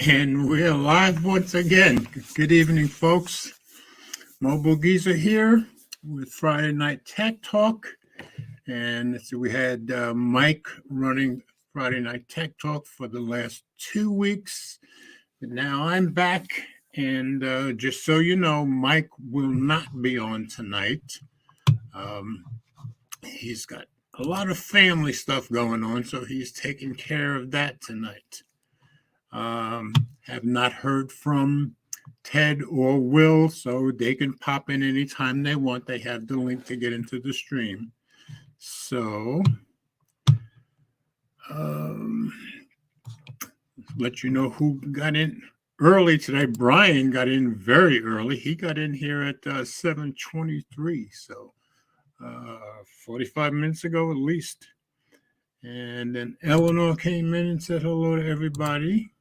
And we're live once again. Good evening, folks. Mobile Geezer here with Friday Night Tech Talk. And so we had Mike running Friday Night Tech Talk for the last 2 weeks. But now I'm back. And just so you know, Mike will not be on tonight. He's got a lot of family stuff going on, so he's taking care of that tonight. Have not heard from Ted or Will, so they can pop in anytime they want. They have the link to get into the stream. So, let you know who got in early today. Brian got in very early. He got in here at 7:23, so 45 minutes ago at least. And then Eleanor came in and said hello to everybody.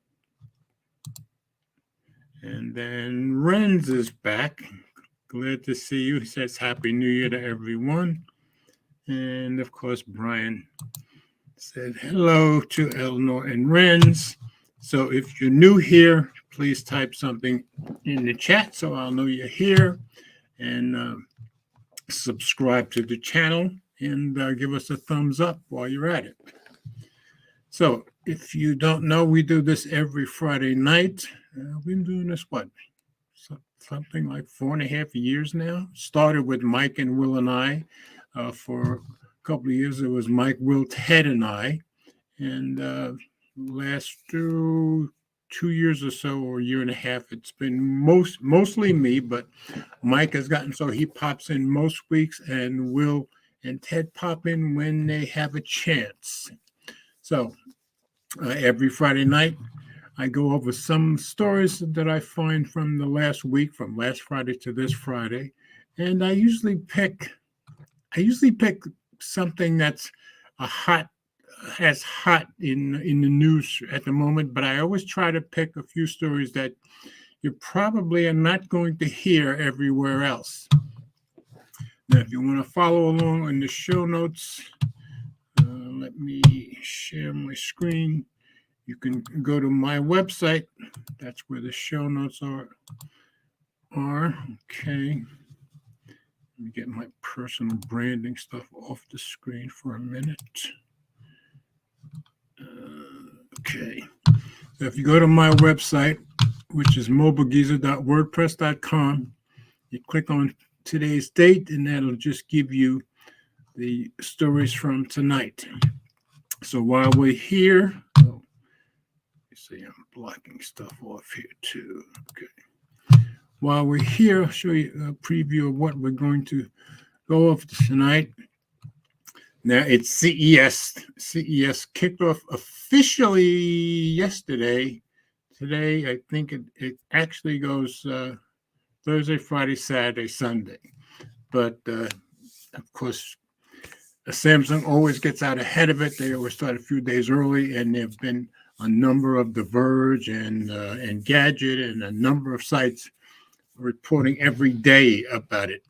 And then Renz is back. Glad to see you. He says Happy New Year to everyone. And of course, Brian said hello to Eleanor and Renz. So if you're new here, please type something in the chat so I'll know you're here. And subscribe to the channel and give us a thumbs up while you're at it. So if you don't know, we do this every Friday night. We've been doing this, something like 4.5 years now. Started with Mike and Will and I. For a couple of years, it was Mike, Will, Ted, and I. And last 2 years or so, or a year and a half, it's been mostly me, but Mike has gotten so he pops in most weeks, and Will and Ted pop in when they have a chance. So every Friday night, I go over some stories that I find from the last week, from last Friday to this Friday, and I usually pick something that's hot in the news at the moment. But I always try to pick a few stories that you probably are not going to hear everywhere else. Now, if you want to follow along in the show notes, let me share my screen. You can go to my website. That's where the show notes are. Okay. Let me get my personal branding stuff off the screen for a minute. Okay. So if you go to my website, which is mobilegeezer.wordpress.com, you click on today's date, and that'll just give you the stories from tonight. So while we're here, see, I'm blocking stuff off here too. Okay. While we're here, I'll show you a preview of what we're going to go over tonight. Now, it's CES. CES kicked off officially yesterday. Today, I think it actually goes Thursday, Friday, Saturday, Sunday. But, of course, Samsung always gets out ahead of it. They always start a few days early, and there have been a number of The Verge and Gadget and a number of sites reporting every day about it.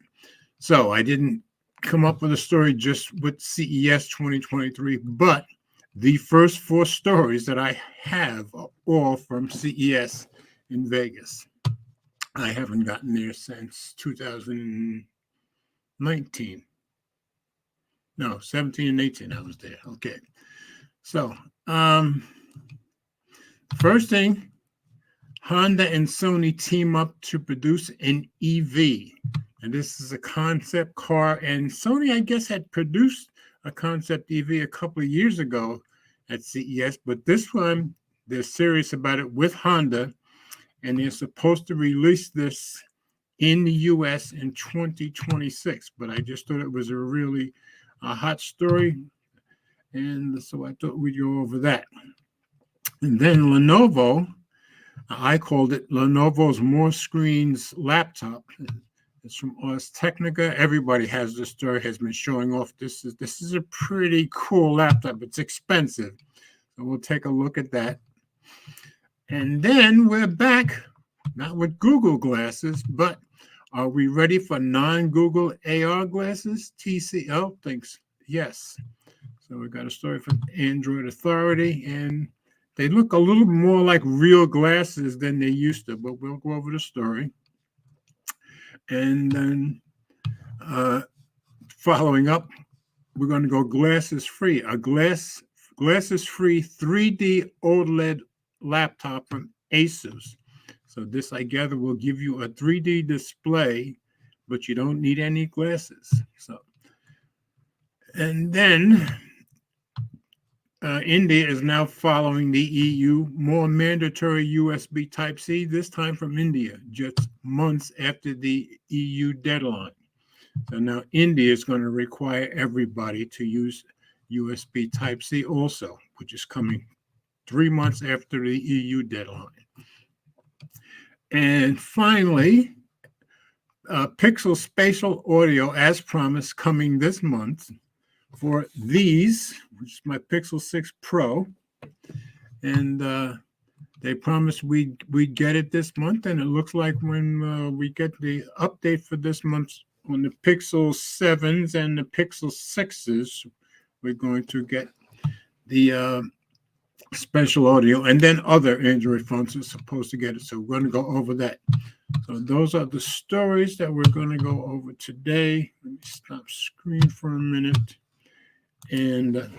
So I didn't come up with a story just with CES 2023, but the first 4 stories that I have are all from CES in Vegas. I haven't gotten there since 2019. No, 17 and 18 I was there. Okay. So, first thing, Honda and Sony team up to produce an EV. And this is a concept car. And Sony, I guess, had produced a concept EV a couple of years ago at CES. But this one, they're serious about it with Honda. And they're supposed to release this in the U.S. in 2026. But I just thought it was a really hot story. And so I thought we'd go over that. And then Lenovo, I called it Lenovo's More Screens laptop. It's from Ars Technica. Everybody has this story, has been showing off. This is a pretty cool laptop. It's expensive. So we'll take a look at that. And then we're back, not with Google glasses, but are we ready for non-Google AR glasses? TCL thinks yes. So we got a story from Android Authority, and They look a little more like real glasses than they used to, but we'll go over the story. And then following up, we're going to go glasses free. A glasses free 3D OLED laptop from Asus. So this, I gather, will give you a 3D display, but you don't need any glasses. So, and then India is now following the EU, more mandatory USB Type-C, this time from India, just months after the EU deadline. So now India is going to require everybody to use USB Type-C also, which is coming 3 months after the EU deadline. And finally, Pixel Spatial Audio, as promised, coming this month for these, which is my Pixel 6 Pro. And they promised we'd get it this month, and it looks like when we get the update for this month on the Pixel 7s and the Pixel 6s, we're going to get the special audio, and then other Android phones are supposed to get it. So we're going to go over that. So those are the stories that we're going to go over today. Let me stop screen for a minute. And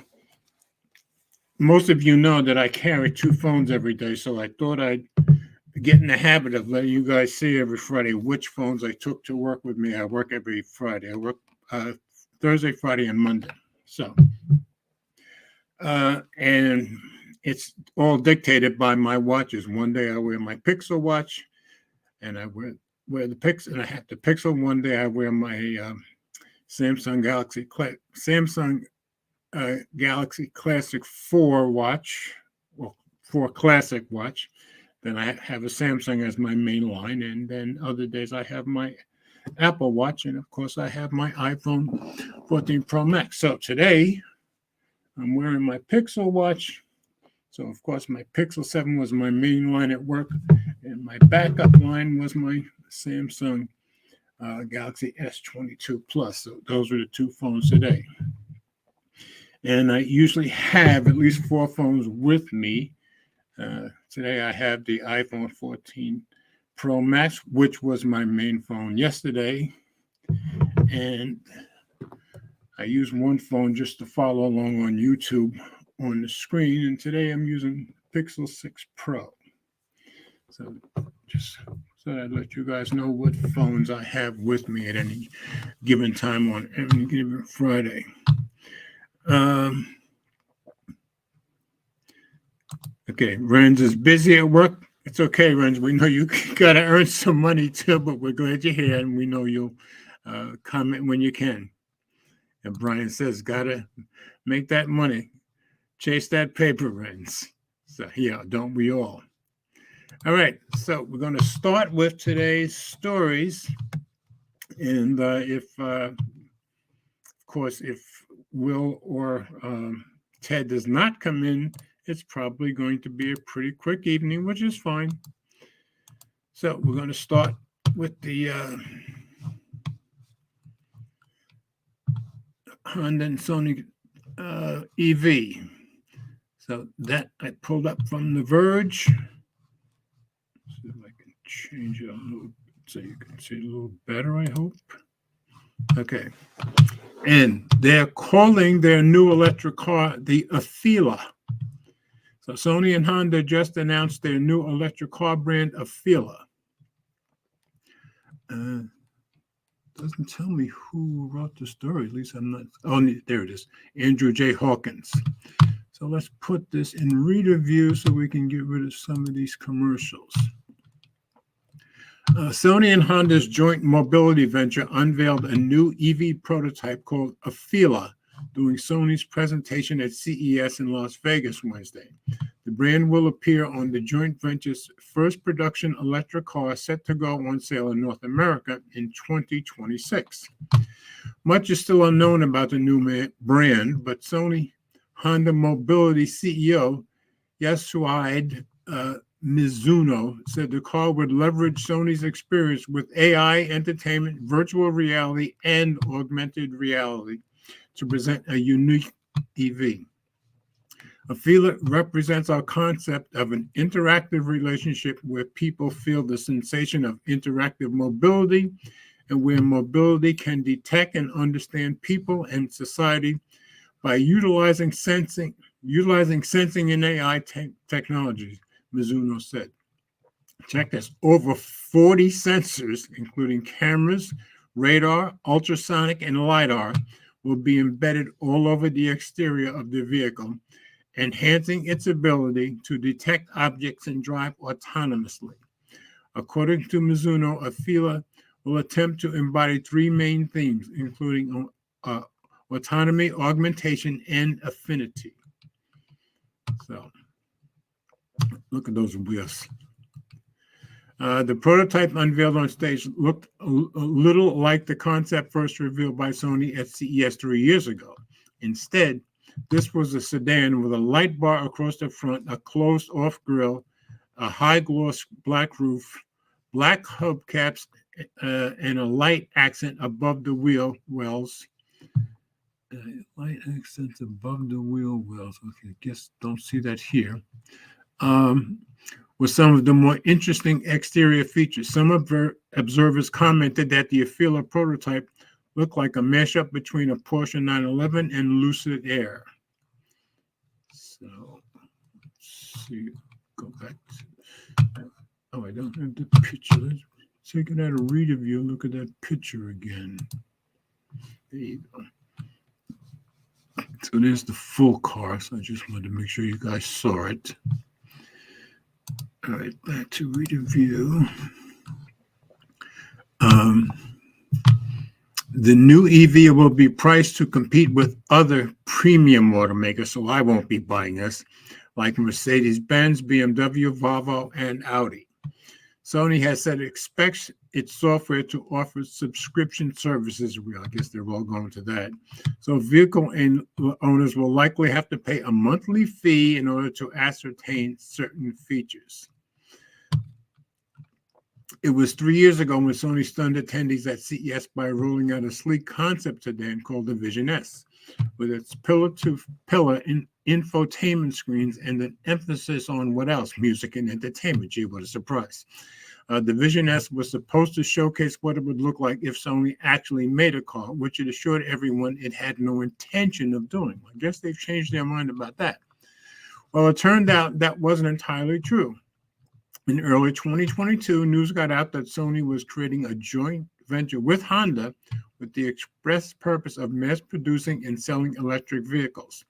most of you know that I carry 2 phones every day, so I thought I'd get in the habit of letting you guys see every Friday which phones I took to work with me. I work every Friday. I work Thursday, Friday, and Monday. So, and it's all dictated by my watches. One day I wear my Pixel watch, and I wear the Pixel, and I have the Pixel. One day I wear my Samsung Galaxy Classic 4 watch, or 4 Classic watch. Then I have a Samsung as my main line, and then other days I have my Apple Watch, and of course I have my iPhone 14 Pro Max. So today I'm wearing my Pixel watch. So of course my Pixel 7 was my main line at work, and my backup line was my Samsung Galaxy S22 Plus. So those are the 2 phones today. And I usually have at least 4 phones with me. Today I have the iPhone 14 Pro Max, which was my main phone yesterday. And I use one phone just to follow along on YouTube on the screen. And today I'm using Pixel 6 Pro. So just so I let you guys know what phones I have with me at any given time on any given Friday. Okay, Renz is busy at work. It's okay, Renz. We know you got to earn some money too, but we're glad you're here, and we know you'll comment when you can. And Brian says, got to make that money. Chase that paper, Renz. So, yeah, don't we all? All right, so we're going to start with today's stories. And of course, if Will or Ted does not come in, it's probably going to be a pretty quick evening, which is fine. So we're going to start with the Honda and Sony EV. So that I pulled up from The Verge. Let's see if I can change it a little so you can see a little better, I hope. Okay. And they're calling their new electric car the Afeela. So Sony and Honda just announced their new electric car brand, Afeela. Doesn't tell me who wrote the story. At least I'm not. Oh, there it is. Andrew J. Hawkins. So let's put this in reader view so we can get rid of some of these commercials. Sony and Honda's joint mobility venture unveiled a new EV prototype called Afeela during Sony's presentation at CES in Las Vegas Wednesday. The brand will appear on the joint venture's first production electric car set to go on sale in North America in 2026. Much is still unknown about the new brand, but Sony Honda Mobility CEO Yasuhide Mizuno said the car would leverage Sony's experience with AI, entertainment, virtual reality, and augmented reality to present a unique EV. Afila represents our concept of an interactive relationship where people feel the sensation of interactive mobility and where mobility can detect and understand people and society by utilizing sensing and AI technologies, Mizuno said. Check this, over 40 sensors, including cameras, radar, ultrasonic, and LiDAR, will be embedded all over the exterior of the vehicle, enhancing its ability to detect objects and drive autonomously. According to Mizuno, Afila will attempt to embody three main themes, including autonomy, augmentation, and affinity. So, look at those wheels. The prototype unveiled on stage looked a little like the concept first revealed by Sony at CES 3 years ago. Instead, this was a sedan with a light bar across the front, a closed-off grille, a high-gloss black roof, black hubcaps, and a light accent above the wheel wells. Light accents above the wheel wells. Okay, I guess don't see that here. With some of the more interesting exterior features. Some observers commented that the Afila prototype looked like a mashup between a Porsche 911 and Lucid Air. So, let's see, go back to, I don't have the picture. Let's take it out of reader view. Look at that picture again. There you go. So there's the full car. So I just wanted to make sure you guys saw it. All right, back to reader view. The new EV will be priced to compete with other premium automakers, so I won't be buying this, like Mercedes-Benz, BMW, Volvo, and Audi. Sony has said it expects its software to offer subscription services. I guess they're all going to that. So vehicle owners will likely have to pay a monthly fee in order to ascertain certain features. It was 3 years ago when Sony stunned attendees at CES by rolling out a sleek concept sedan called the Vision S, with its pillar-to-pillar infotainment screens and an emphasis on what else? Music and entertainment. Gee, what a surprise. The Vision S was supposed to showcase what it would look like if Sony actually made a car, which it assured everyone it had no intention of doing. I guess they've changed their mind about that. Well, it turned out that wasn't entirely true. In early 2022, news got out that Sony was creating a joint venture with Honda with the express purpose of mass producing and selling electric vehicles.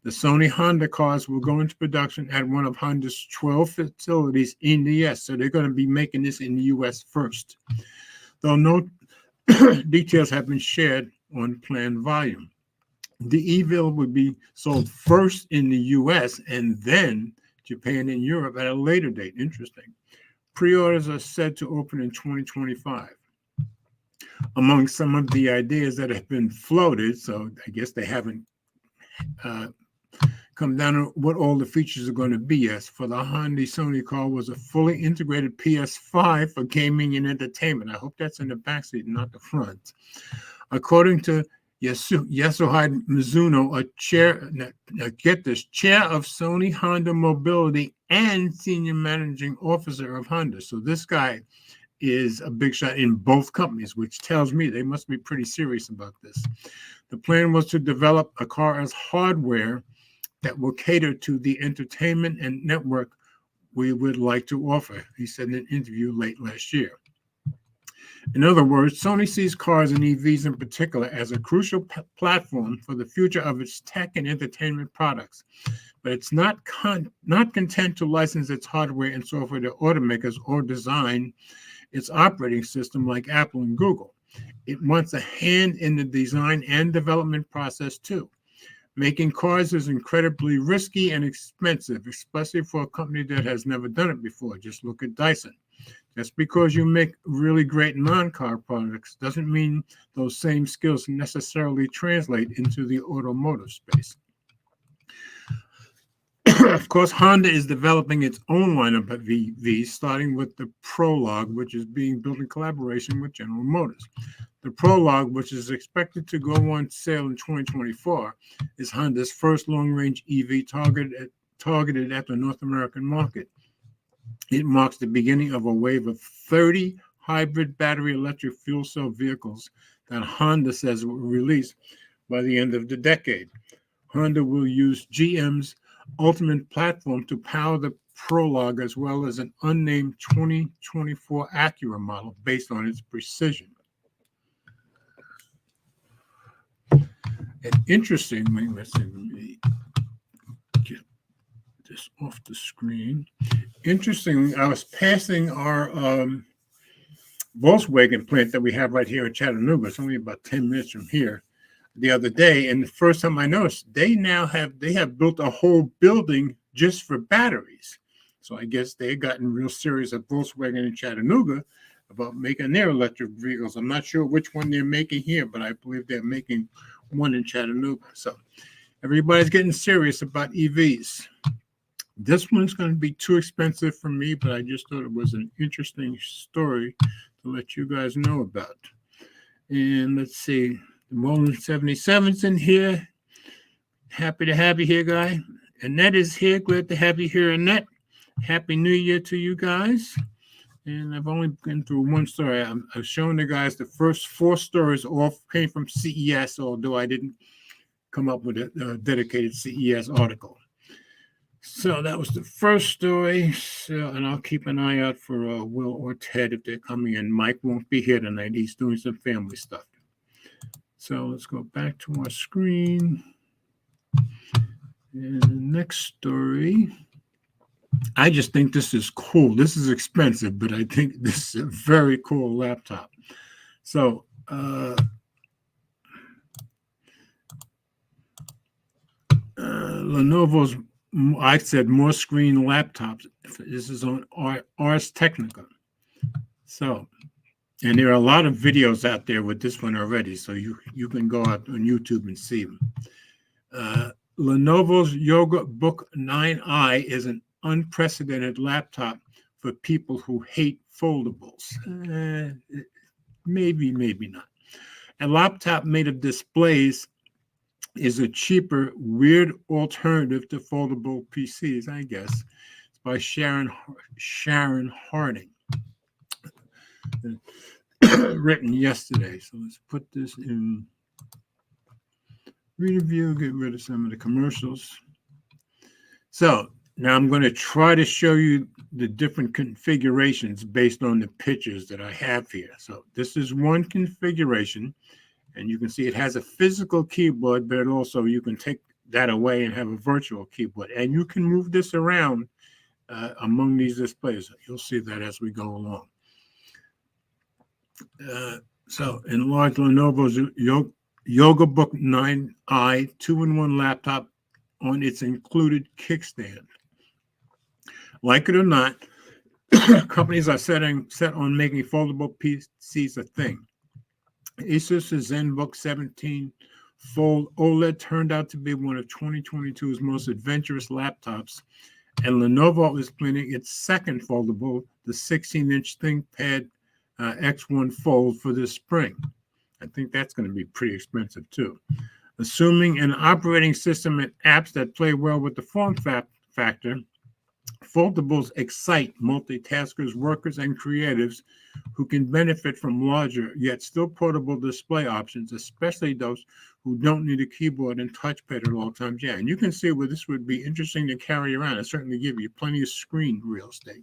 The Sony Honda cars will go into production at one of Honda's 12 facilities in the US, so they're going to be making this in the US first, though no details have been shared on planned volume. The EV would be sold first in the US and then Japan and Europe at a later date. Interesting. Pre-orders are said to open in 2025. Among some of the ideas that have been floated, so I guess they haven't come down to what all the features are going to be. As for the Honda Sony car was a fully integrated PS5 for gaming and entertainment. I hope that's in the backseat, not the front. According to Yasuhide Mizuno, chair of Sony Honda Mobility and senior managing officer of Honda. So this guy is a big shot in both companies, which tells me they must be pretty serious about this. The plan was to develop a car as hardware that will cater to the entertainment and network we would like to offer, he said in an interview late last year. In other words, Sony sees cars and EVs in particular as a crucial platform for the future of its tech and entertainment products. But it's not content to license its hardware and software to automakers or design its operating system like Apple and Google. It wants a hand in the design and development process too. Making cars is incredibly risky and expensive, especially for a company that has never done it before. Just look at Dyson. Just because you make really great non-car products doesn't mean those same skills necessarily translate into the automotive space. Of course, Honda is developing its own lineup of EVs, starting with the Prologue, which is being built in collaboration with General Motors. The Prologue, which is expected to go on sale in 2024, is Honda's first long-range EV targeted at the North American market. It marks the beginning of a wave of 30 hybrid battery electric fuel cell vehicles that Honda says will release by the end of the decade. Honda will use GM's Ultium platform to power the Prologue, as well as an unnamed 2024 Acura model based on its precision. And interestingly, let's see, let me get this off the screen. Interestingly, I was passing our Volkswagen plant that we have right here in Chattanooga. It's only about 10 minutes from here the other day. And the first time I noticed, they have built a whole building just for batteries. So I guess they've gotten real serious at Volkswagen in Chattanooga about making their electric vehicles. I'm not sure which one they're making here, but I believe they're making one in Chattanooga. So everybody's getting serious about EVs. This one's going to be too expensive for me, but I just thought it was an interesting story to let you guys know about. And let's see, the Mullen 77's in here. Happy to have you here, guy. Annette is here. Glad to have you here, Annette. Happy New Year to you guys. And I've only been through one story. I've shown the guys the first 4 stories all came from CES, although I didn't come up with a dedicated CES article. So that was the first story. So, and I'll keep an eye out for Will or Ted if they're coming in. Mike won't be here tonight. He's doing some family stuff. So let's go back to our screen. And the next story. I just think this is cool. This is expensive, but I think this is a very cool laptop. So, Lenovo's, I said more screen laptops. This is on Ars Technica. So, and there are a lot of videos out there with this one already, so you can go out on YouTube and see them. Lenovo's Yoga Book 9i is an unprecedented laptop for people who hate foldables. Maybe not. A laptop made of displays is a cheaper, weird alternative to foldable PCs, I guess. It's by Sharon Harding. Written yesterday. So let's put this in review, get rid of some of the commercials. So now I'm going to try to show you the different configurations based on the pictures that I have here. So this is one configuration, and you can see it has a physical keyboard, but also you can take that away and have a virtual keyboard. And you can move this around among these displays. You'll see that as we go along. So enlarged Lenovo's Yoga Book 9i 2-in-1 laptop on its included kickstand. Like it or not, companies are set on making foldable PCs a thing. Asus's ZenBook 17 Fold OLED turned out to be one of 2022's most adventurous laptops, and Lenovo is planning its second foldable, the 16-inch ThinkPad X1 Fold, for this spring. I think that's going to be pretty expensive too. Assuming an operating system and apps that play well with the form factor, foldables excite multitaskers, workers, and creatives who can benefit from larger yet still portable display options, especially those who don't need a keyboard and touchpad at all times. Yeah, and you can see where this would be interesting to carry around. It certainly give you plenty of screen real estate.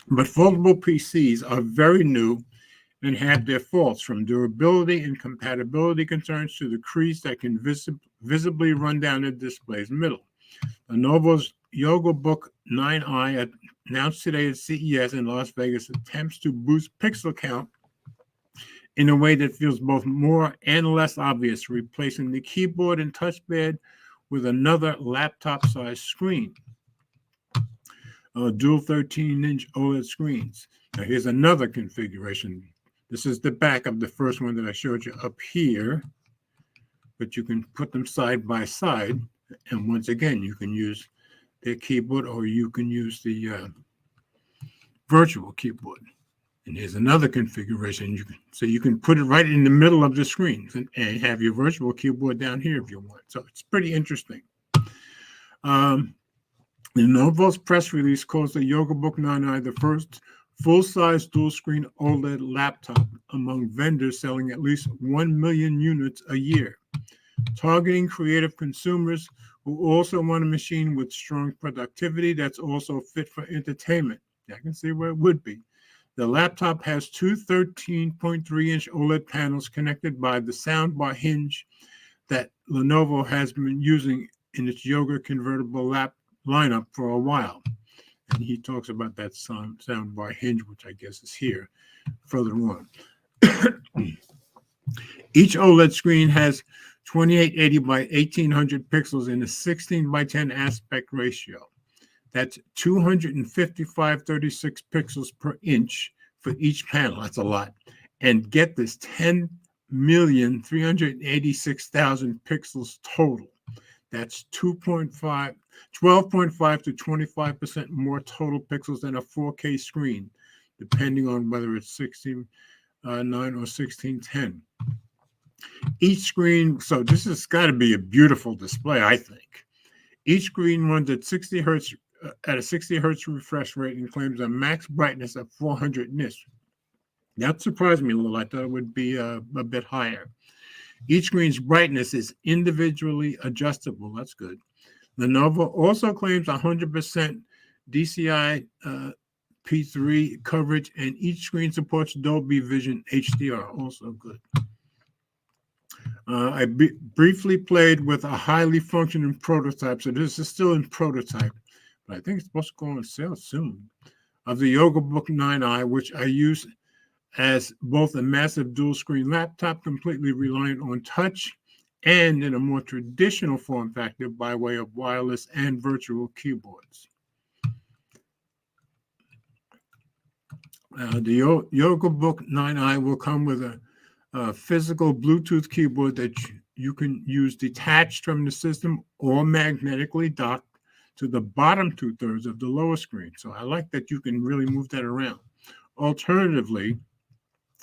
But foldable PCs are very new and have their faults, from durability and compatibility concerns to the crease that can visibly run down the display's middle. Lenovo's Yoga Book 9i, announced today at CES in Las Vegas, attempts to boost pixel count in a way that feels both more and less obvious, replacing the keyboard and touchpad with another laptop-sized screen. Dual 13-inch OLED screens. Now here's another configuration. This is the back of the first one that I showed you up here, but you can put them side by side, and once again, you can use their keyboard or you can use the virtual keyboard. And here's another configuration. You can put it right in the middle of the screen and have your virtual keyboard down here if you want. So it's pretty interesting. Lenovo's press release calls the YogaBook 9i the first full-size dual-screen OLED laptop among vendors selling at least 1 million units a year, targeting creative consumers who also want a machine with strong productivity that's also fit for entertainment. I can see where it would be. The laptop has two 13.3-inch OLED panels connected by the soundbar hinge that Lenovo has been using in its Yoga convertible lap lineup for a while. And he talks about that soundbar hinge, which I guess is here further on. Each OLED screen has 2880 by 1800 pixels in a 16 by 10 aspect ratio. That's 255/36 pixels per inch for each panel. That's a lot. And get this, 10,386,000 pixels total. That's 12.5 to 25% more total pixels than a 4K screen, depending on whether it's 16:9 or 16:10. Each screen, so this has got to be a beautiful display, I think. Each screen runs at 60 hertz at a 60 hertz refresh rate and claims a max brightness of 400 nits. That surprised me a little. I thought it would be a bit higher. Each screen's brightness is individually adjustable. That's good. Lenovo also claims 100% DCI P3 coverage, and each screen supports Dolby Vision HDR. Also good. I briefly played with a highly functioning prototype, so this is still in prototype, but I think it's supposed to go on sale soon, of the YogaBook 9i, which I use as both a massive dual-screen laptop completely reliant on touch and in a more traditional form factor by way of wireless and virtual keyboards. The YogaBook 9i will come with a physical Bluetooth keyboard that you can use detached from the system or magnetically docked to the bottom 2/3 of the lower screen. So I like that you can really move that around. Alternatively,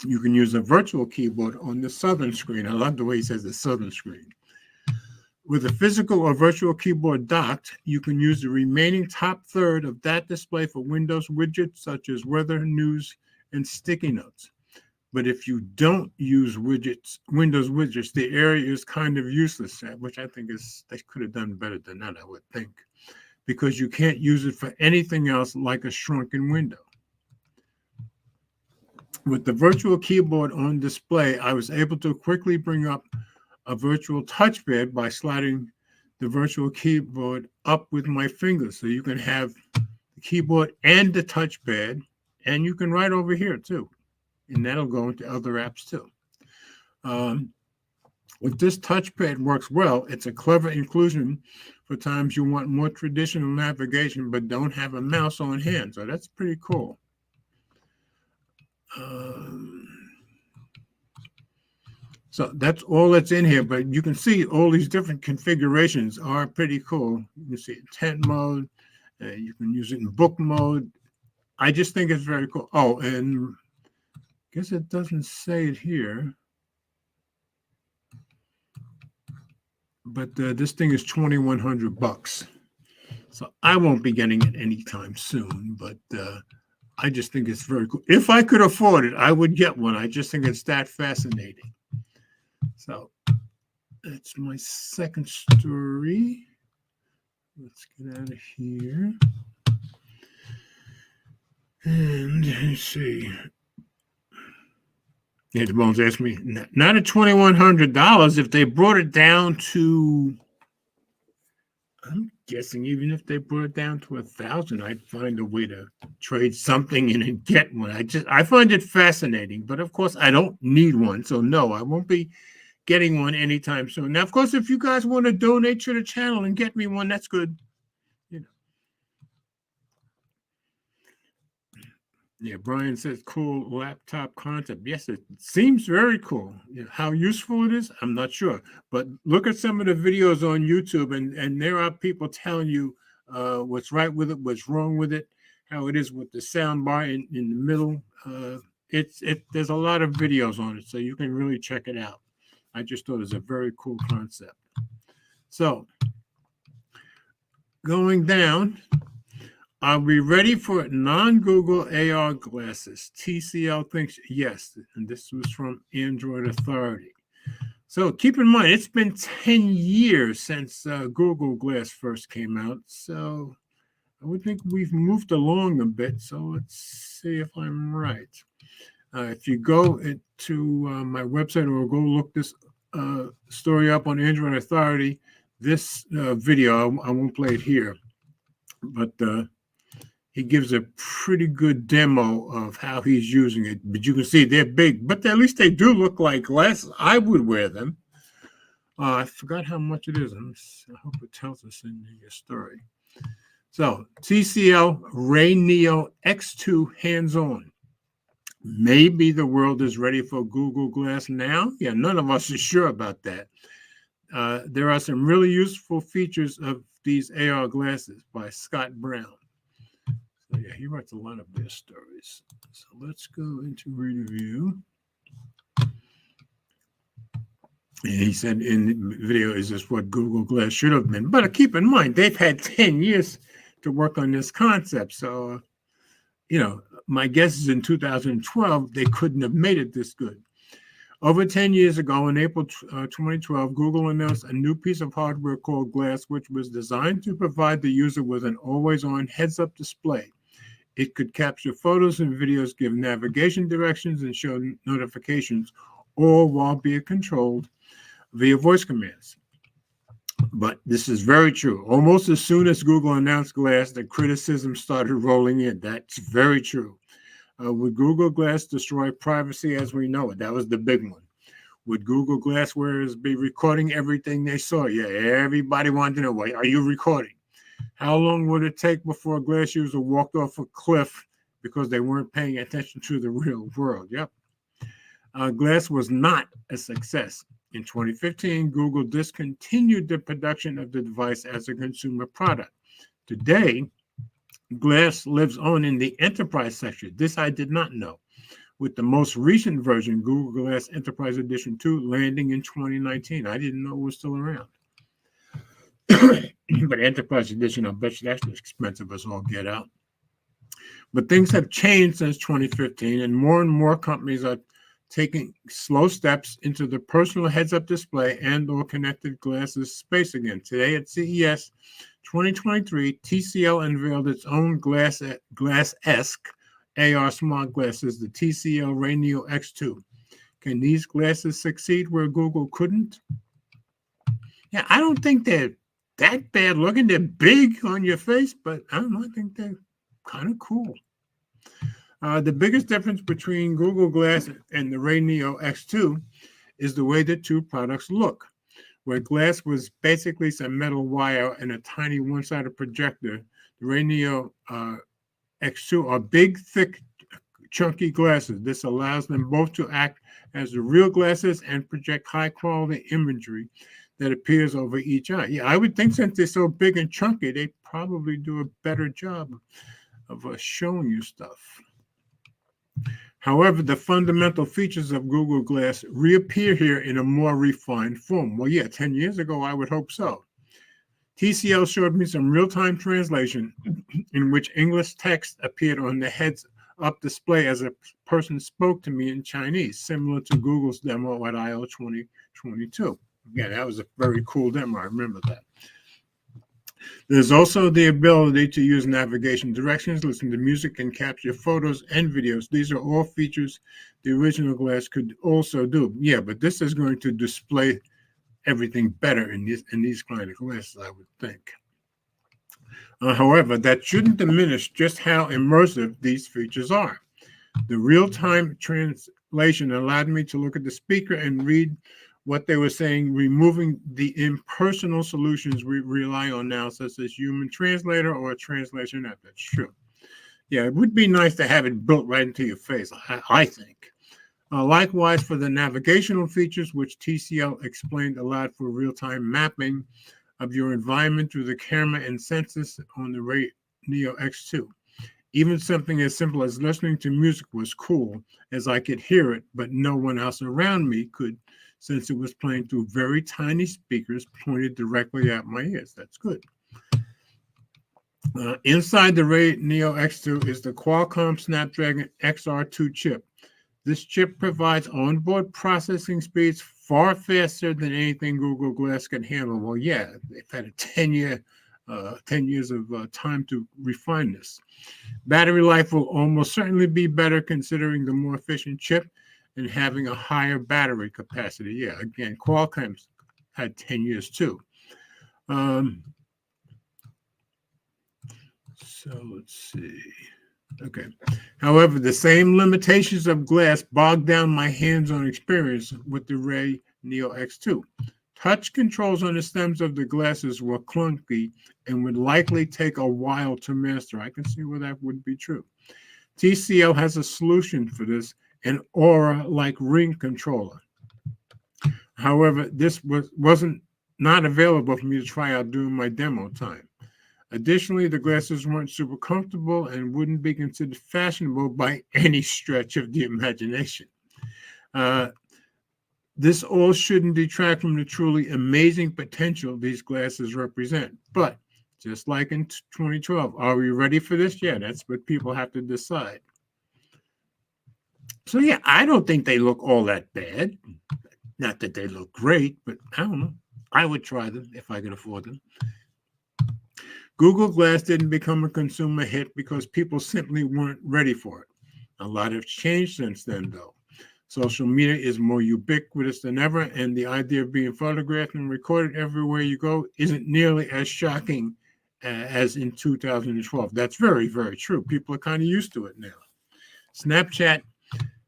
you can use a virtual keyboard on the southern screen. I love the way he says the southern screen. With a physical or virtual keyboard docked, you can use the remaining top third of that display for Windows widgets such as weather, news, and sticky notes. But if you don't use Windows widgets, the area is kind of useless, which I think they could have done better than that, I would think, because you can't use it for anything else like a shrunken window. With the virtual keyboard on display, I was able to quickly bring up a virtual touchpad by sliding the virtual keyboard up with my fingers. So you can have the keyboard and the touchpad, and you can write over here too. And that'll go into other apps too. With this touchpad works well, it's a clever inclusion for times you want more traditional navigation but don't have a mouse on hand. So that's pretty cool. So that's all that's in here, but you can see all these different configurations are pretty cool. You can see intent mode, you can use it in book mode. I just think it's very cool. Oh, and I guess it doesn't say it here, but this thing is $2,100. So I won't be getting it anytime soon, but I just think it's very cool. If I could afford it, I would get one. I just think it's that fascinating. So that's my second story. Let's get out of here. And let's see. Yeah, the Bones asked me, not at $2,100. If they brought it down to, I'm guessing even if they brought it down to $1,000, I'd find a way to trade something in and get one. I find it fascinating, but of course I don't need one. So no, I won't be getting one anytime soon. Now, of course, if you guys want to donate to the channel and get me one, that's good. You know. Yeah, Brian says cool laptop concept. Yes, it seems very cool. You know, how useful it is, I'm not sure. But look at some of the videos on YouTube, and there are people telling you what's right with it, what's wrong with it, how it is with the sound bar in the middle. there's a lot of videos on it, so you can really check it out. I just thought it was a very cool concept. So going down, are we ready for non-Google AR glasses? TCL thinks yes, and this was from Android Authority. So keep in mind, it's been 10 years since Google Glass first came out. So I would think we've moved along a bit. So let's see if I'm right. If you go to my website or go look this story up on Android Authority, this video, I won't play it here, but he gives a pretty good demo of how he's using it. But you can see they're big, but at least they do look like glasses. I would wear them. I forgot how much it is. I hope it tells us in the story. So TCL Ray Neo X2 hands-on. Maybe the world is ready for Google Glass now. Yeah, none of us are sure about that. There are some really useful features of these AR glasses by Scott Brown. So yeah, he writes a lot of their stories. So let's go into review. And he said in the video, is this what Google Glass should have been? But keep in mind, they've had 10 years to work on this concept. So, my guess is in 2012, they couldn't have made it this good. Over 10 years ago, in April 2012, Google announced a new piece of hardware called Glass, which was designed to provide the user with an always-on heads-up display. It could capture photos and videos, give navigation directions, and show notifications, all while being controlled via voice commands. But this is very true. Almost as soon as Google announced Glass, the criticism started rolling in. That's very true. Would Google Glass destroy privacy as we know it? That was the big one. Would Google Glass wearers be recording everything they saw? Yeah, everybody wanted to know, wait, are you recording? How long would it take before a Glass user walked off a cliff because they weren't paying attention to the real world? Yep. Glass was not a success. In 2015, Google discontinued the production of the device as a consumer product. Today, Glass lives on in the enterprise section. This I did not know. With the most recent version, Google Glass Enterprise Edition 2, landing in 2019. I didn't know it was still around. But Enterprise Edition, I bet you that's expensive as all get out. But things have changed since 2015, and more companies are taking slow steps into the personal heads-up display and or connected glasses space again. Today at CES 2023, TCL unveiled its own glass-esque AR smart glasses, the TCL Ray Neo X2. Can these glasses succeed where Google couldn't? Yeah, I don't think they're that bad looking. They're big on your face, but I don't know, I think they're kind of cool. The biggest difference between Google Glass and the Ray Neo X2 is the way the two products look. Where Glass was basically some metal wire and a tiny one-sided projector, the Ray Neo X2 are big, thick, chunky glasses. This allows them both to act as the real glasses and project high-quality imagery that appears over each eye. Yeah, I would think since they're so big and chunky, they probably do a better job of showing you stuff. However, the fundamental features of Google Glass reappear here in a more refined form. Well, yeah, 10 years ago, I would hope so. TCL showed me some real-time translation in which English text appeared on the heads-up display as a person spoke to me in Chinese, similar to Google's demo at I/O 2022. Yeah, that was a very cool demo. I remember that. There's also the ability to use navigation directions, listen to music, and capture photos and videos. These are all features the original Glass could also do. Yeah, but this is going to display everything better in these kind of glasses, I would think. However, that shouldn't diminish just how immersive these features are. The real-time translation allowed me to look at the speaker and read what they were saying, removing the impersonal solutions we rely on now, such as human translator or a translation app. That's true. Yeah, it would be nice to have it built right into your face, I think. Likewise, for the navigational features, which TCL explained allowed for real-time mapping of your environment through the camera and sensors on the Ray Neo X2. Even something as simple as listening to music was cool, as I could hear it, but no one else around me could, since it was playing through very tiny speakers pointed directly at my ears. That's good. Inside the Ray Neo X2 is the Qualcomm Snapdragon XR2 chip. This chip provides onboard processing speeds far faster than anything Google Glass can handle. Well, yeah, they've had a 10 years of time to refine this. Battery life will almost certainly be better considering the more efficient chip and having a higher battery capacity. Yeah, again, Qualcomm's had 10 years too. So let's see. Okay. However, the same limitations of Glass bogged down my hands-on experience with the Ray Neo X2. Touch controls on the stems of the glasses were clunky and would likely take a while to master. I can see where that would be true. TCL has a solution for this, an Aura-like ring controller. However, this wasn't not available for me to try out during my demo time. Additionally, the glasses weren't super comfortable and wouldn't be considered fashionable by any stretch of the imagination. This all shouldn't detract from the truly amazing potential these glasses represent. But just like in 2012, are we ready for this? Yeah, that's what people have to decide. So yeah, I don't think they look all that bad. Not that they look great, but I don't know. I would try them if I could afford them. Google Glass didn't become a consumer hit because people simply weren't ready for it. A lot has changed since then, though. Social media is more ubiquitous than ever, and the idea of being photographed and recorded everywhere you go isn't nearly as shocking as in 2012. That's very, very true. People are kind of used to it now. Snapchat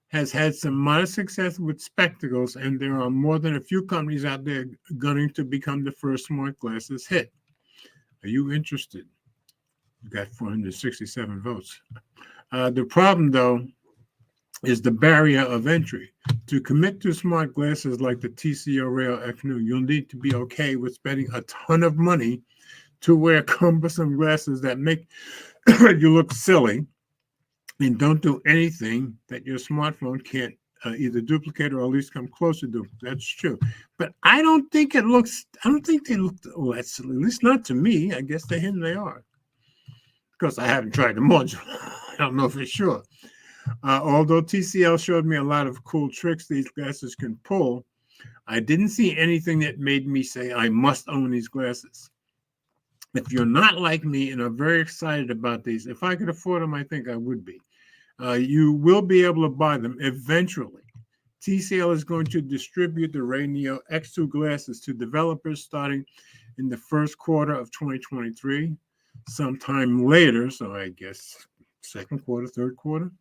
has had some modest success with spectacles, and there are more than a few companies out there gunning to become the first smart glasses hit. Are you interested? You got 467 votes. The problem, though, is the barrier of entry. To commit to smart glasses like the TCL Rail X2, you'll need to be okay with spending a ton of money to wear cumbersome glasses that make you look silly and don't do anything that your smartphone can't either duplicate or at least come closer to. That's true. But I don't think they look, that's at least not to me. I guess to him they are. Because I haven't tried them on. I don't know for sure. Although TCL showed me a lot of cool tricks these glasses can pull, I didn't see anything that made me say I must own these glasses. If you're not like me and are very excited about these, if I could afford them, I think I would be. You will be able to buy them eventually. TCL is going to distribute the Ray Neo X2 glasses to developers starting in the first quarter of 2023. Sometime later, so I guess second quarter, third quarter,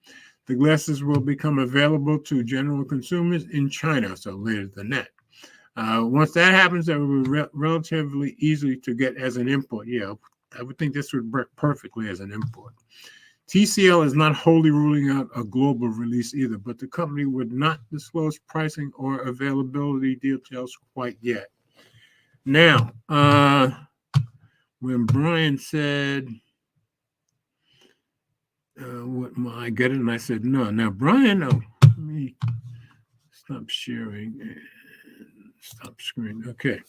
the glasses will become available to general consumers in China, so later than that. Once that happens, that will be relatively easy to get as an import. Yeah, I would think this would work perfectly as an import. TCL is not wholly ruling out a global release either, but the company would not disclose pricing or availability details quite yet. Now, when Brian said, I get it, and I said, no. Now, Brian, let me stop sharing and stop screen. Okay.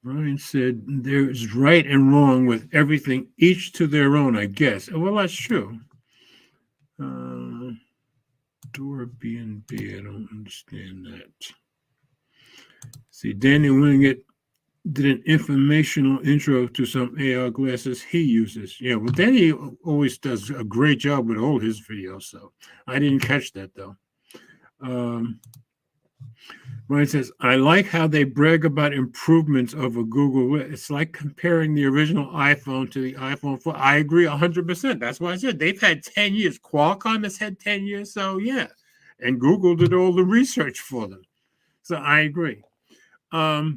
Brian said there's right and wrong with everything, each to their own, I guess. Well, that's true. Dora B&B, I don't understand that. See, Danny Wingett did an informational intro to some AR glasses he uses. Yeah, well, Danny always does a great job with all his videos, so I didn't catch that, though. Brian says, I like how they brag about improvements over Google. It's like comparing the original iPhone to the iPhone 4. I agree 100%. That's why I said they've had 10 years. Qualcomm has had 10 years, so yeah. And Google did all the research for them. So I agree. I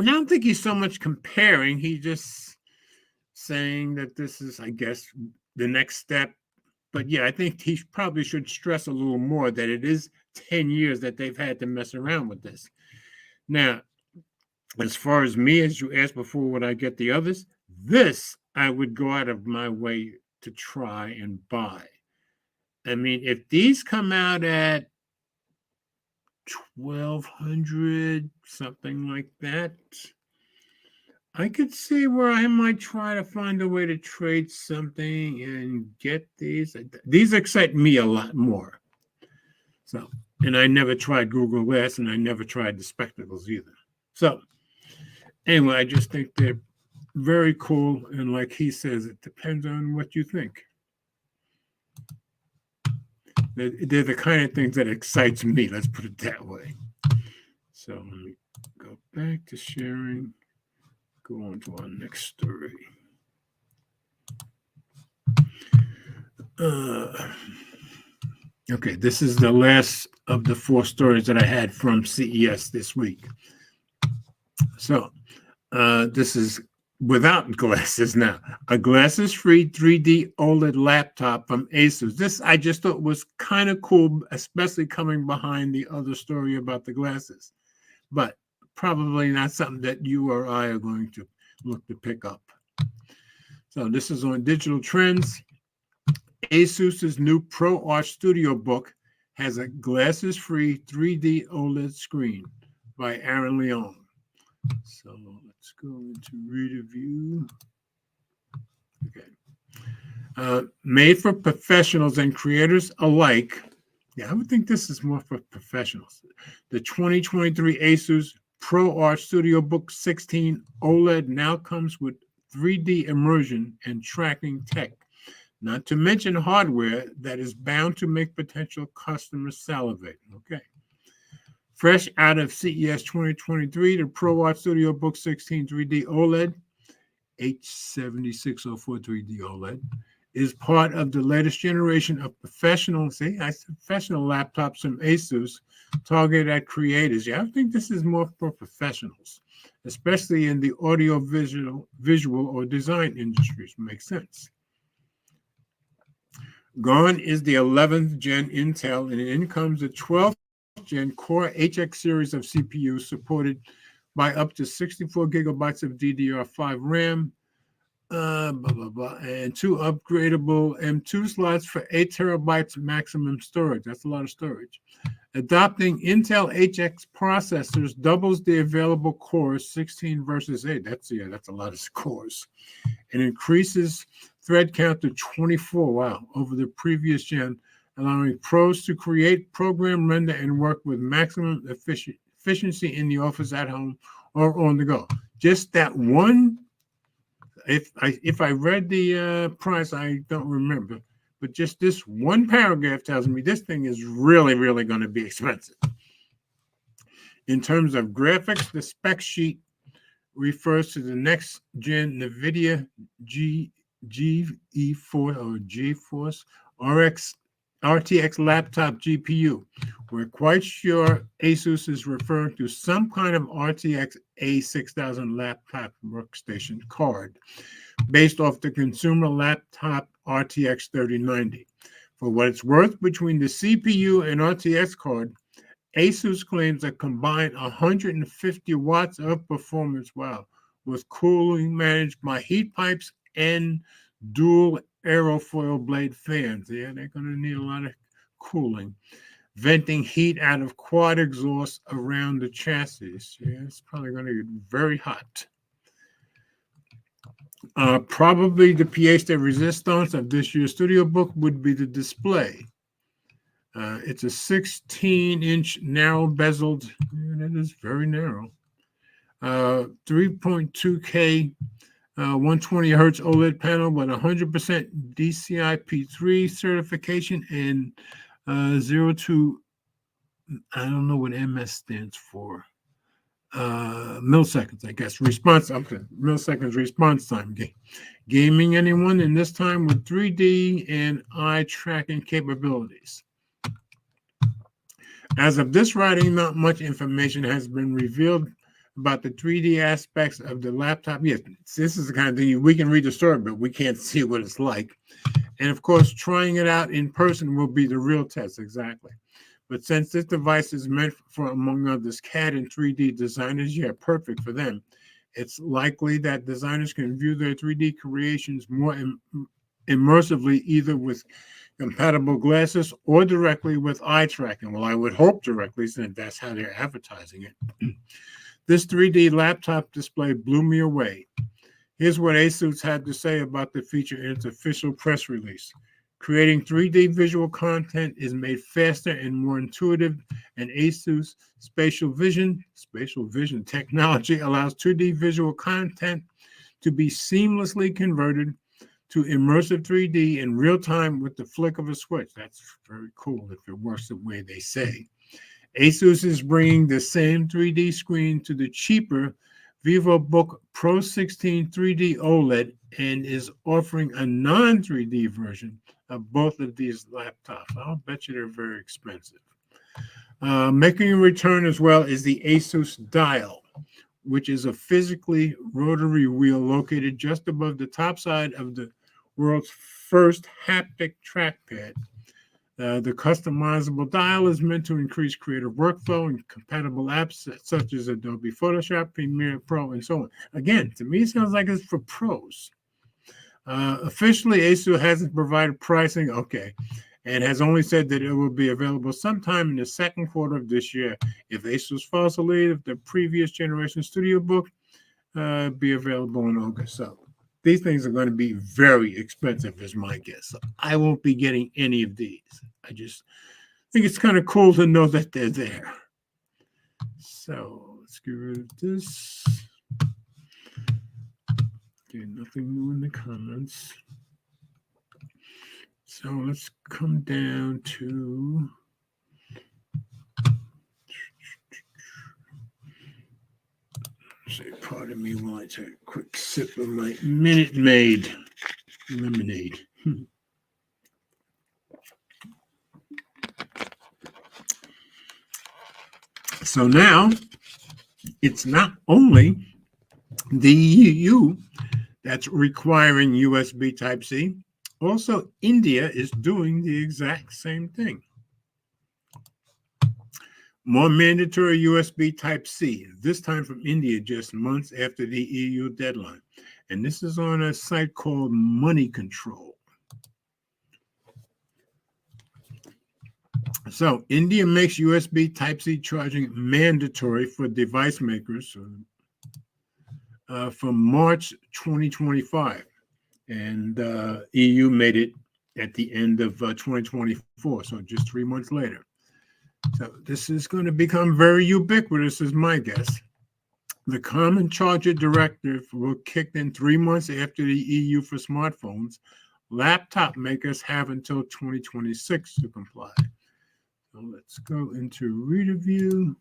don't think he's so much comparing. He's just saying that this is, I guess, the next step. But yeah, I think he probably should stress a little more that it is 10 years that they've had to mess around with this. Now, As far as me, as you asked before, would I get the others? This I would go out of my way to try and buy. I mean, if these come out at 1,200, something like that, I could see where I might try to find a way to trade something and get these. These excite me a lot more. So, and I never tried Google Glass, and I never tried the spectacles either. So, anyway, I just think they're very cool, and like he says, it depends on what you think. They're the kind of things that excites me. Let's put it that way. So let me go back to sharing. Go on to our next story. Okay, this is the last of the 4 stories that I had from CES this week. So this is without glasses now. A glasses-free 3D OLED laptop from Asus. This I just thought was kind of cool, especially coming behind the other story about the glasses. But probably not something that you or I are going to look to pick up. So this is on Digital Trends. Asus's new ProArt Studio book has a glasses-free 3D OLED screen by Aaron Leone. So let's go into read review. Okay. Made for professionals and creators alike. Yeah, I would think this is more for professionals. The 2023 Asus ProArt Studio Book 16 OLED now comes with 3D immersion and tracking tech, not to mention hardware that is bound to make potential customers salivate. Okay. Fresh out of CES 2023, the ProArt Studio Book 16 3D OLED, H7604 3D OLED, is part of the latest generation of professional laptops from Asus targeted at creators. Yeah, I think this is more for professionals, especially in the audio, visual, or design industries. Makes sense. Gone is the 11th gen Intel, and in comes the 12th gen Core HX series of CPUs supported by up to 64 gigabytes of DDR5 RAM, and 2 upgradable M2 slots for 8 terabytes maximum storage. That's a lot of storage. Adopting Intel HX processors doubles the available cores, 16 versus 8. That's a lot of cores. And increases thread count to 24, wow, over the previous gen, allowing pros to create, program, render, and work with maximum efficiency in the office, at home, or on the go. Just that one, if I read the price, I don't remember, but just this one paragraph tells me this thing is really, really going to be expensive. In terms of graphics, the spec sheet refers to the next gen NVIDIA GeForce or GeForce RTX laptop GPU. We're quite sure Asus is referring to some kind of RTX A6000 laptop workstation card based off the consumer laptop RTX 3090. For what it's worth, between the CPU and RTX card, Asus claims a combined 150 watts of performance, wow, with cooling managed by heat pipes and dual aerofoil blade fans. Yeah, they're going to need a lot of cooling. Venting heat out of quad exhaust around the chassis. Yeah, it's probably going to get very hot. Probably the pièce de résistance of this year's studio book would be the display. It's a 16-inch narrow bezeled, that is very narrow, 3.2K 120 hertz OLED panel with 100% DCI-P3 certification and 0 to, I don't know what MS stands for, milliseconds, I guess, response, okay, milliseconds response time. Gaming anyone, and this time with 3D and eye tracking capabilities. As of this writing, not much information has been revealed about the 3D aspects of the laptop. Yes, this is the kind of thing we can read the story, but we can't see what it's like. And of course, trying it out in person will be the real test, exactly. But since this device is meant for, among others, CAD and 3D designers, yeah, perfect for them. It's likely that designers can view their 3D creations more immersively, either with compatible glasses or directly with eye tracking. Well, I would hope directly, since that's how they're advertising it. This 3D laptop display blew me away. Here's what ASUS had to say about the feature in its official press release. Creating 3D visual content is made faster and more intuitive, and ASUS spatial vision technology allows 2D visual content to be seamlessly converted to immersive 3D in real time with the flick of a switch. That's very cool if it works the way they say. ASUS is bringing the same 3D screen to the cheaper VivoBook Pro 16 3D OLED and is offering a non-3D version of both of these laptops. I'll bet you they're very expensive. Making a return as well is the ASUS Dial, which is a physically rotary wheel located just above the top side of the world's first haptic trackpad. The customizable dial is meant to increase creative workflow and compatible apps such as Adobe Photoshop, Premiere Pro, and so on. Again, to me, it sounds like it's for pros. Officially, ASUS hasn't provided pricing, and has only said that it will be available sometime in the second quarter of this year. If ASUS follows the lead of the previous generation StudioBook, be available in August. So these things are going to be very expensive, is my guess. So I won't be getting any of these. I just think it's kind of cool to know that they're there. So let's get rid of this. Okay, nothing new in the comments. So let's come down to pardon me while I take a quick sip of my Minute Maid lemonade. So now it's not only the EU that's requiring USB Type-C. Also, India is doing the exact same thing. More mandatory USB Type-C, this time from India, just months after the EU deadline. And this is on a site called Money Control. So, India makes USB Type-C charging mandatory for device makers from March 2025. And EU made it at the end of 2024, so just 3 months later. So this is going to become very ubiquitous, is my guess. The Common Charger Directive will kick in 3 months after the EU for smartphones. Laptop makers have until 2026 to comply. So let's go into reader view.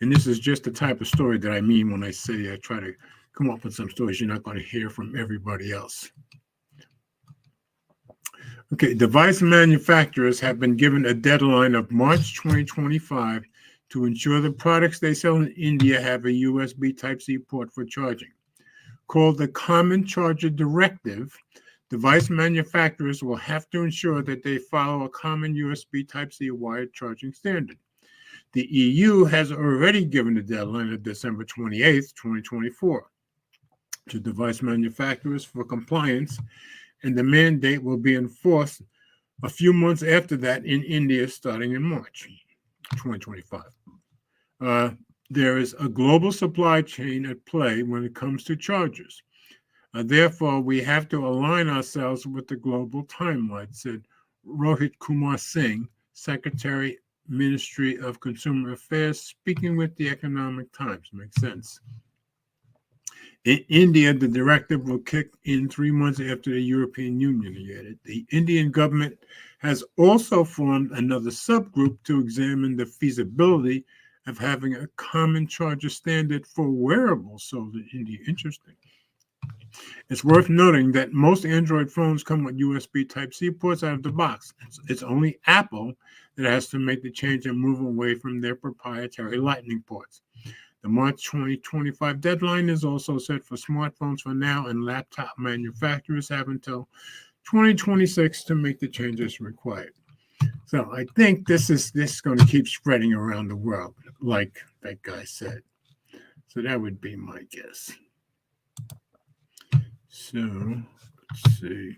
And this is just the type of story that I mean when I say I try to come up with some stories you're not going to hear from everybody else. Okay, device manufacturers have been given a deadline of March 2025 to ensure the products they sell in India have a USB Type-C port for charging. Called the Common Charger Directive, device manufacturers will have to ensure that they follow a common USB Type-C wired charging standard. The EU has already given a deadline of December 28th, 2024 to device manufacturers for compliance, and the mandate will be enforced a few months after that in India starting in March 2025. There is a global supply chain at play when it comes to chargers. Therefore, we have to align ourselves with the global timeline, said Rohit Kumar Singh, Secretary, Ministry of Consumer Affairs, speaking with the Economic Times. Makes sense. In India, the directive will kick in 3 months after the European Union, he added. The Indian government has also formed another subgroup to examine the feasibility of having a common charger standard for wearables sold in India. Interesting. It's worth noting that most Android phones come with USB Type-C ports out of the box. It's only Apple that has to make the change and move away from their proprietary Lightning ports. The March 2025 deadline is also set for smartphones for now, and laptop manufacturers have until 2026 to make the changes required. So I think this is going to keep spreading around the world, like that guy said. So that would be my guess. So let's see.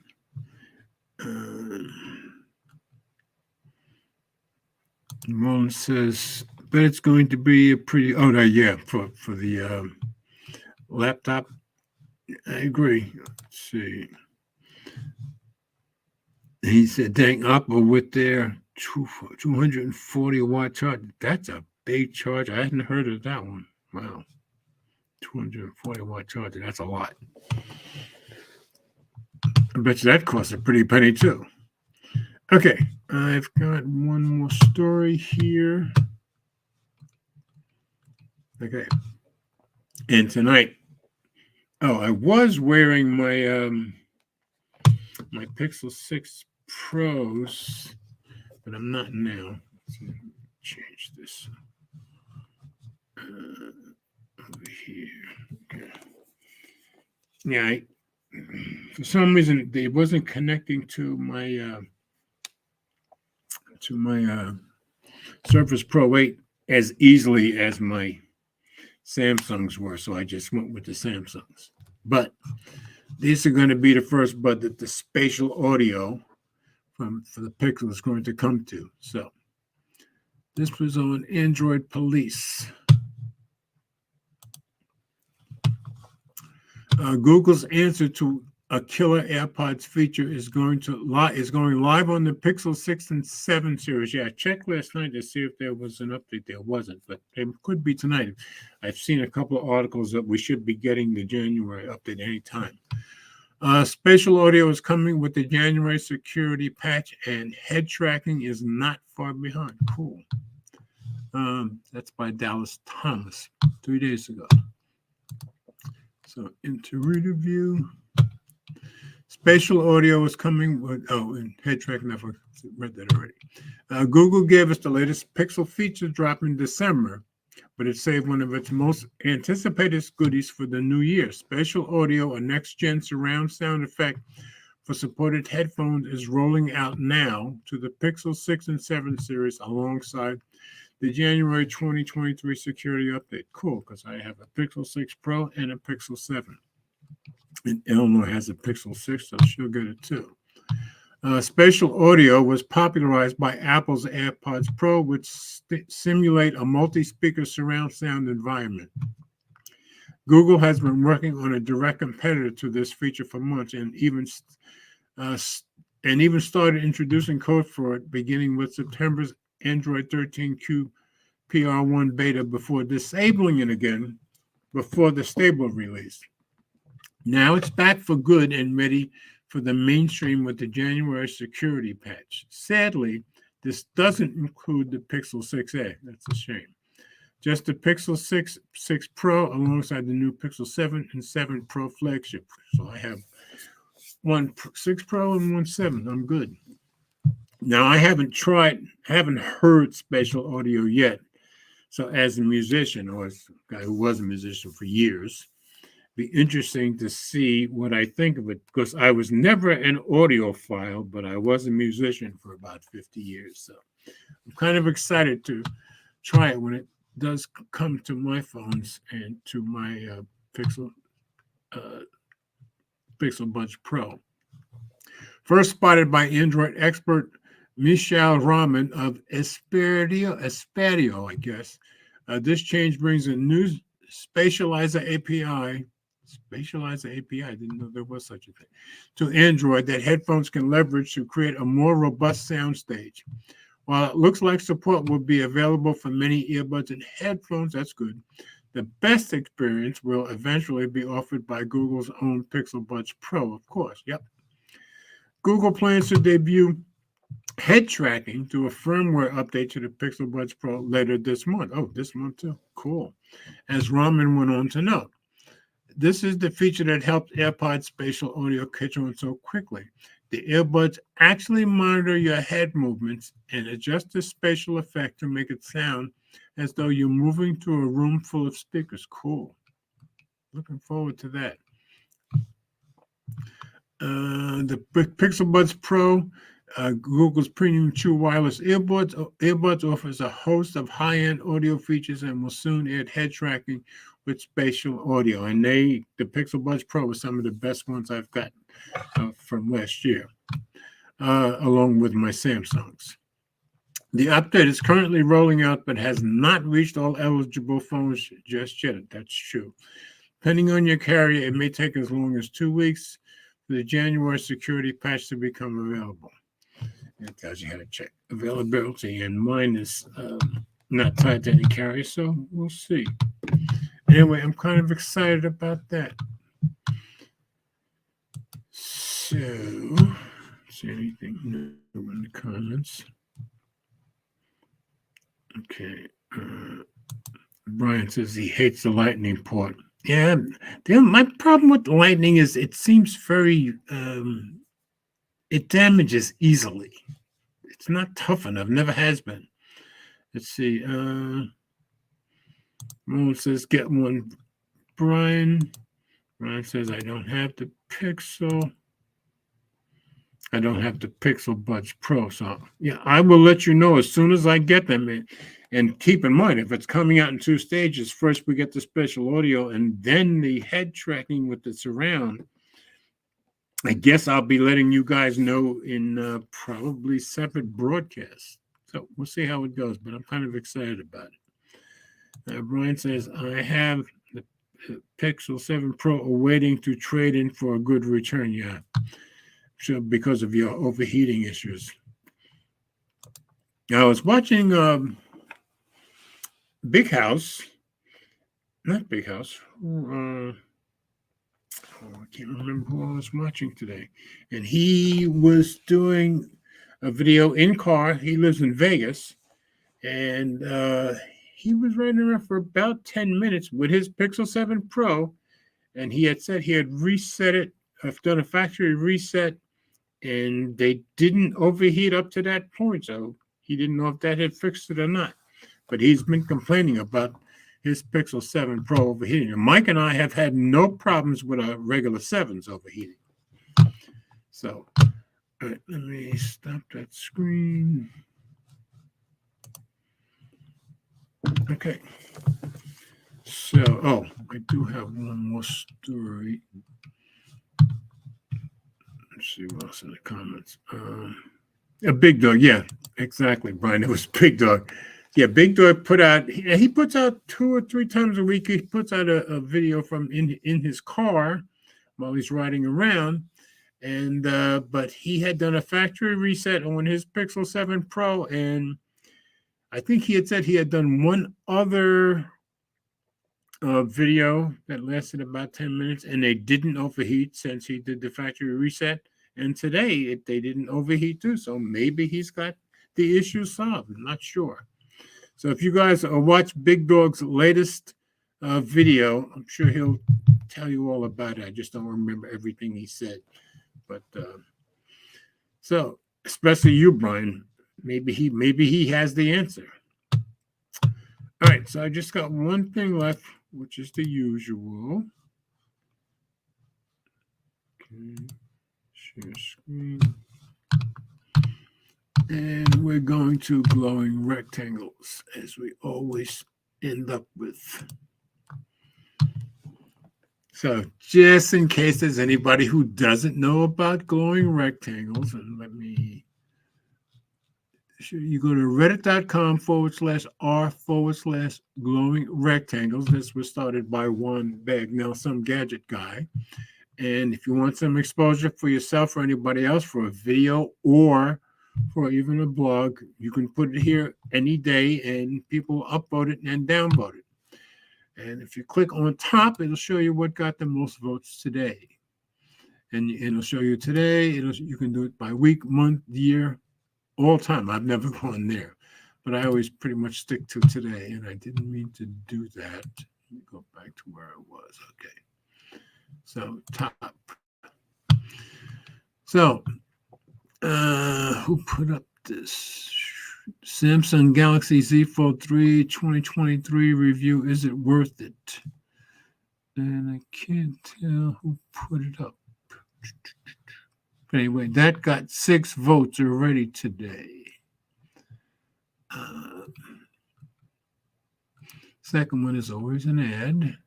Ramon says, but it's going to be a pretty. Oh no, yeah, for the laptop. I agree. Let's see. He said, dang, Apple with their 240 watt charge. That's a big charge. I hadn't heard of that one. Wow. 240 watt charger. That's a lot. I bet you that costs a pretty penny too. Okay. I've got one more story here. Okay. And tonight, I was wearing my my Pixel 6 Pros, but I'm not now. Let's change this over here. Okay. Yeah, for some reason it wasn't connecting to my Surface Pro 8 as easily as my Samsungs were, so I just went with the Samsungs. But these are going to be the first bud that the spatial audio for the Pixel is going to come to. So this was on Android Police. Google's answer to a killer AirPods feature is going live on the Pixel 6 and 7 series. Yeah, I checked last night to see if there was an update. There wasn't, but it could be tonight. I've seen a couple of articles that we should be getting the January update anytime. Spatial audio is coming with the January security patch, and head tracking is not far behind. Cool. That's by Dallas Thomas 3 days ago. So into review. Spatial audio is coming with, and head tracking, I've read that already. Google gave us the latest Pixel feature drop in December, but it saved one of its most anticipated goodies for the new year. Spatial audio, a next-gen surround sound effect for supported headphones, is rolling out now to the Pixel 6 and 7 series alongside the January 2023 security update. Cool, because I have a Pixel 6 Pro and a Pixel 7. And Eleanor has a Pixel 6, so she'll get it too. Spatial audio was popularized by Apple's AirPods Pro, which simulate a multi-speaker surround sound environment. Google has been working on a direct competitor to this feature for months, and even started introducing code for it, beginning with September's Android 13Q PR1 beta before disabling it again before the stable release. Now it's back for good and ready for the mainstream with the January security patch. Sadly, this doesn't include the Pixel 6a. That's a shame. Just the Pixel 6 Pro alongside the new Pixel 7 and 7 Pro flagship. So I have one 6 Pro and one 7. I'm good. Now I haven't heard spatial audio yet. So as a musician, or as a guy who was a musician for years, be interesting to see what I think of it, because I was never an audiophile, but I was a musician for about 50 years. So I'm kind of excited to try it when it does come to my phones and to my Pixel Buds Pro. First spotted by Android expert Michel Raman of Espadio, I guess. This change brings a new Spatializer API. I didn't know there was such a thing. To Android that headphones can leverage to create a more robust soundstage. While it looks like support will be available for many earbuds and headphones, that's good. The best experience will eventually be offered by Google's own Pixel Buds Pro, of course. Yep. Google plans to debut head tracking through a firmware update to the Pixel Buds Pro later this month. Oh, this month too. Cool. As Raman went on to note, this is the feature that helped AirPods spatial audio catch on so quickly. The earbuds actually monitor your head movements and adjust the spatial effect to make it sound as though you're moving through a room full of speakers. Cool. Looking forward to that. The Pixel Buds Pro Google's premium True Wireless earbuds offers a host of high-end audio features and will soon add head tracking with spatial audio. And the Pixel Buds Pro was some of the best ones I've gotten from last year, along with my Samsungs. The update is currently rolling out, but has not reached all eligible phones just yet. That's true. Depending on your carrier, it may take as long as 2 weeks for the January security patch to become available. It tells you how to check availability, and mine is not tied to any carrier, so we'll see. Anyway, I'm kind of excited about that. So, see anything new in the comments? Okay. Brian says he hates the lightning port. Yeah, my problem with the lightning is it seems very, it damages easily. It's not tough enough, never has been. Let's see. Mo says get one. Brian says I don't have the Pixel. I don't have the Pixel Buds Pro. So yeah, I will let you know as soon as I get them. And keep in mind, if it's coming out in 2 stages, first we get the special audio and then the head tracking with the surround. I guess I'll be letting you guys know in probably separate broadcasts. So we'll see how it goes, but I'm kind of excited about it. Brian says, I have the Pixel 7 Pro awaiting to trade in for a good return. Yeah, so because of your overheating issues. I was watching Big House, not Big House. I can't remember who I was watching today. And he was doing a video in car. He lives in Vegas. And he was riding around for about 10 minutes with his Pixel 7 Pro. And he had said he had reset it, done a factory reset, and they didn't overheat up to that point. So he didn't know if that had fixed it or not. But he's been complaining about his Pixel 7 Pro overheating. And Mike and I have had no problems with our regular 7s overheating. So, all right, let me stop that screen. Okay. So, I do have one more story. Let's see what else in the comments. A Big Dog. Yeah, exactly, Brian. It was Big Dog. Yeah, Big Dog put out, he puts out 2 or 3 times a week. He puts out a video from in his car while he's riding around. And but he had done a factory reset on his Pixel 7 Pro. And I think he had said he had done one other video that lasted about 10 minutes, and they didn't overheat since he did the factory reset. And today they didn't overheat too. So maybe he's got the issue solved. I'm not sure. So if you guys watch Big Dog's latest video, I'm sure he'll tell you all about it. I just don't remember everything he said. But so especially you, Brian, maybe he has the answer. All right, so I just got one thing left, which is the usual. Okay, share screen. And we're going to glowing rectangles, as we always end up with. So just in case there's anybody who doesn't know about glowing rectangles, and let me show you, go to reddit.com/r/glowing rectangles. This was started by Juan Bagnell, some gadget guy. And if you want some exposure for yourself or anybody else for a video or for even a blog, you can put it here any day and people upvote it and downvote it. And if you click on top, it'll show you what got the most votes today. And it'll show you today. You can do it by week, month, year, all time. I've never gone there, but I always pretty much stick to today. And I didn't mean to do that. Let me go back to where I was. Okay. So top. So who put up this? Samsung Galaxy Z Fold 3 2023 review. Is it worth it? And I can't tell who put it up. But anyway, that got 6 votes already today. Second one is always an ad.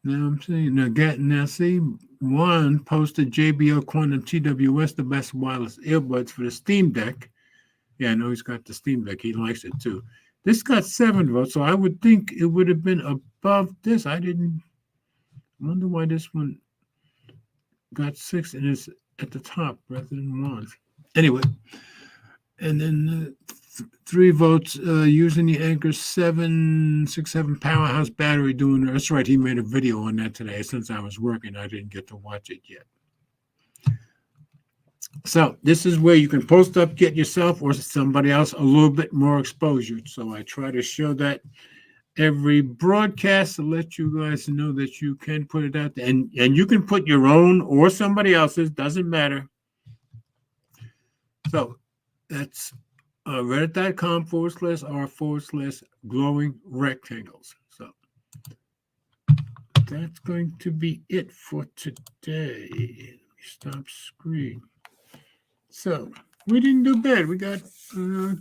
Now I'm saying now see, one posted JBL Quantum TWS, the best wireless earbuds for the Steam Deck. Yeah, I know he's got the Steam Deck. He likes it too. This got 7 votes, so I would think it would have been above this. I wonder why this one got 6 and is at the top rather than 1. Anyway, and then 3 votes using the Anker 767 Powerhouse battery doing that's right. He made a video on that today. Since I was working, I didn't get to watch it yet. So this is where you can post up, get yourself or somebody else a little bit more exposure. So I try to show that every broadcast to let you guys know that you can put it out there. And you can put your own or somebody else's, doesn't matter. So that's reddit.com/r/glowing rectangles. So that's going to be it for today. Let me stop screen. So we didn't do bad. We got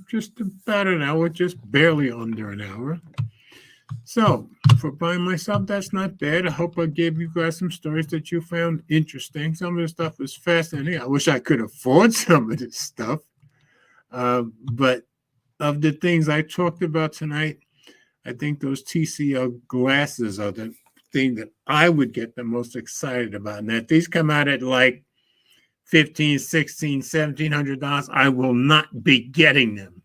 just about an hour, just barely under an hour. So for by myself, that's not bad. I hope I gave you guys some stories that you found interesting. Some of the stuff was fascinating. I wish I could afford some of this stuff. But of the things I talked about tonight, I think those TCL glasses are the thing that I would get the most excited about. Now, if these come out at like $1,500, $1,600, $1,700, I will not be getting them.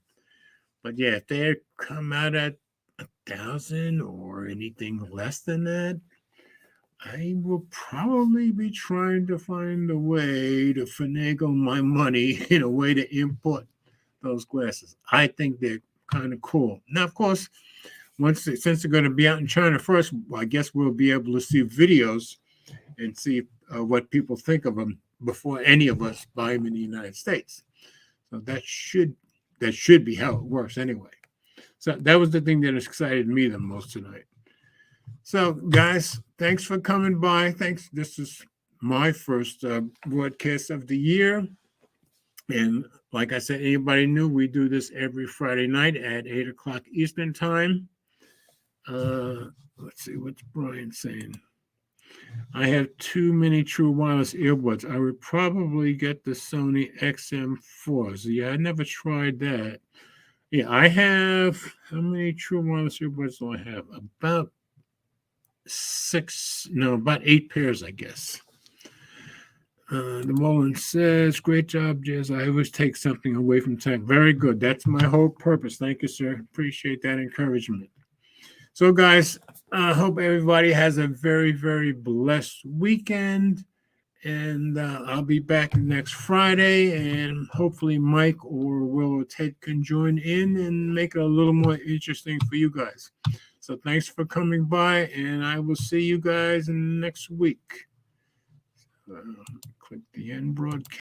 But yeah, if they come out at $1,000 or anything less than that, I will probably be trying to find a way to finagle my money in a way to import those glasses. I think they're kind of cool. Now, of course, since they're going to be out in China first, I guess we'll be able to see videos and see what people think of them before any of us buy them in the United States. So that should be how it works anyway. So that was the thing that excited me the most tonight. So, guys, thanks for coming by. Thanks. This is my first broadcast of the year. And like I said, anybody new, we do this every Friday night at 8 o'clock Eastern time. Let's see, what's Brian saying? I have too many True Wireless earbuds. I would probably get the Sony XM4s. Yeah, I never tried that. Yeah, I have, how many True Wireless earbuds do I have? About 8 pairs, I guess. The Mullen says, great job, Jez. I always take something away from tech. Very good. That's my whole purpose. Thank you, sir. Appreciate that encouragement. So, guys, I hope everybody has a very, very blessed weekend. And I'll be back next Friday. And hopefully Mike or Will or Ted can join in and make it a little more interesting for you guys. So thanks for coming by. And I will see you guys next week. Click the end broadcast.